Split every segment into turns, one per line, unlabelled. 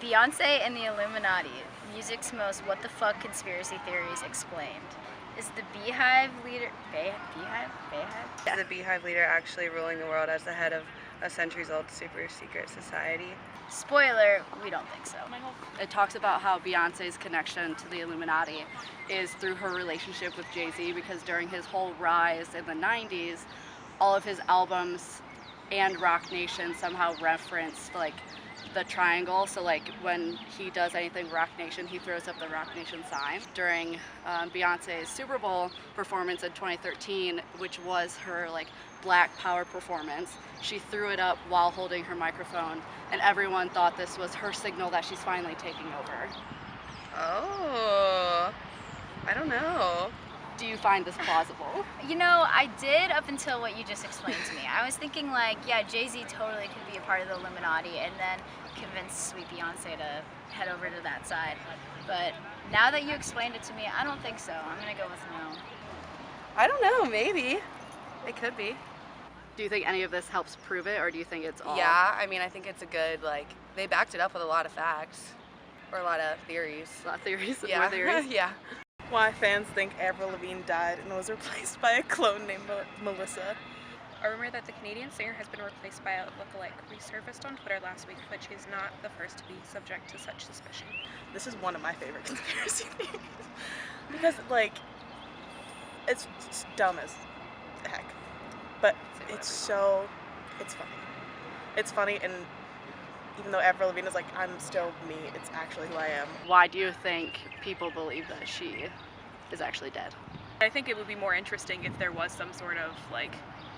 Beyonce and the Illuminati, music's most what the fuck conspiracy theories explained. Is the Beehive leader,
Is the Beehive leader actually ruling the world as the head of a centuries-old super secret society?
Spoiler, we don't think so.
It talks about how Beyonce's connection to the Illuminati is through her relationship with Jay-Z, because during his whole rise in the 90s, all of his albums and Rock Nation somehow referenced like the triangle. So like when he does anything Rock Nation, he throws up the Rock Nation sign. During Beyonce's Super Bowl performance in 2013, which was her like Black Power performance, she threw it up while holding her microphone, and everyone thought this was her signal that she's finally taking over.
Oh, I don't know.
Do you find this plausible?
You know, I did up until what you just explained to me. I was thinking like, yeah, Jay-Z totally could be a part of the Illuminati and then convince sweet Beyonce to head over to that side. But now that you explained it to me, I don't think so. I'm gonna go with no.
I don't know, maybe. It could be.
Do you think any of this helps prove it, or do you think it's all?
Yeah, I mean, I think it's a good, like, they backed it up with a lot of facts. Or a lot of theories.
A lot of theories?
Yeah.
More theories?
Yeah.
Why fans think Avril Lavigne died and was replaced by a clone named Melissa.
A rumor that the Canadian singer has been replaced by a lookalike resurfaced on Twitter last week, but she is not the first to be subject to such suspicion.
This is one of my favorite conspiracy theories. Because, like, it's dumb as heck. But it's funny. It's funny, and even though Avril Lavigne is like, I'm still me, it's actually who I am.
Why do you think people believe that she is actually dead?
I think it would be more interesting if there was some sort of like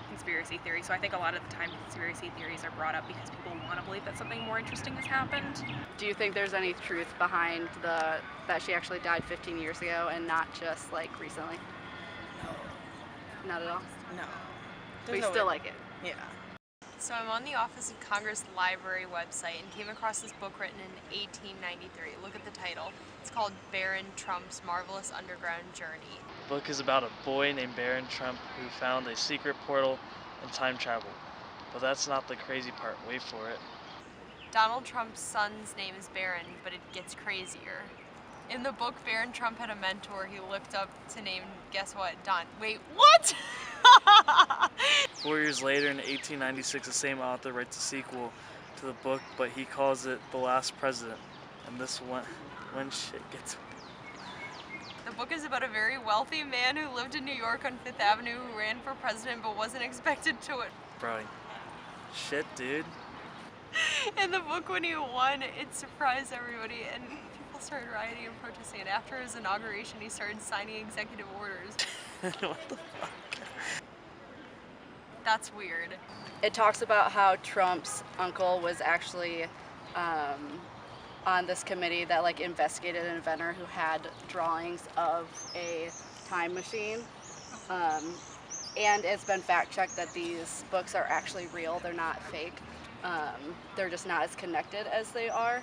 conspiracy theory. So I think a lot of the time conspiracy theories are brought up because people want to believe that something more interesting has happened.
Do you think there's any truth behind that she actually died 15 years ago and not just like recently?
No.
Not at all?
No.
But you still like it?
Yeah.
So I'm on the Office of Congress Library website and came across this book written in 1893. Look at the title. It's called Baron Trump's Marvelous Underground Journey.
The book is about a boy named Baron Trump who found a secret portal and time travel. But that's not the crazy part. Wait for it.
Donald Trump's son's name is Baron, but it gets crazier. In the book, Baron Trump had a mentor he looked up to name, guess what, Don. Wait, what?
4 years later, in 1896, the same author writes a sequel to the book, but he calls it The Last President. And this one, when shit gets...
The book is about a very wealthy man who lived in New York on Fifth Avenue who ran for president but wasn't expected to it.
Bro, shit, dude.
In the book, when he won, it surprised everybody and people started rioting and protesting. And after his inauguration, he started signing executive orders.
What the fuck?
That's weird.
It talks about how Trump's uncle was actually on this committee that like investigated an inventor who had drawings of a time machine. And it's been fact-checked that these books are actually real, they're not fake. They're just not as connected as they are.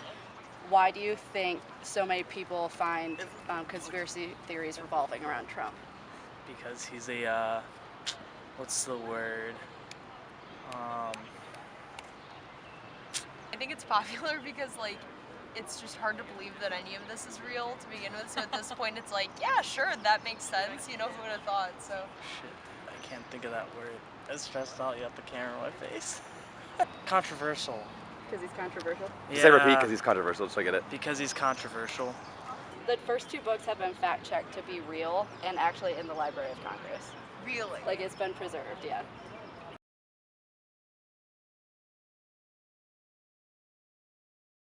Why do you think so many people find conspiracy theories revolving around Trump?
Because he's a, what's the word?
I think it's popular because like it's just hard to believe that any of this is real to begin with. So at this point it's like, yeah, sure, that makes sense. You know, who would have thought? So
Shit, I can't think of that word. It's stressed out, you have the camera in my face. Controversial.
Because he's controversial?
Say repeat because he's controversial, so I get it.
Because he's controversial.
The first two books have been fact-checked to be real and actually in the Library of Congress.
really.
Like it's been preserved, yeah.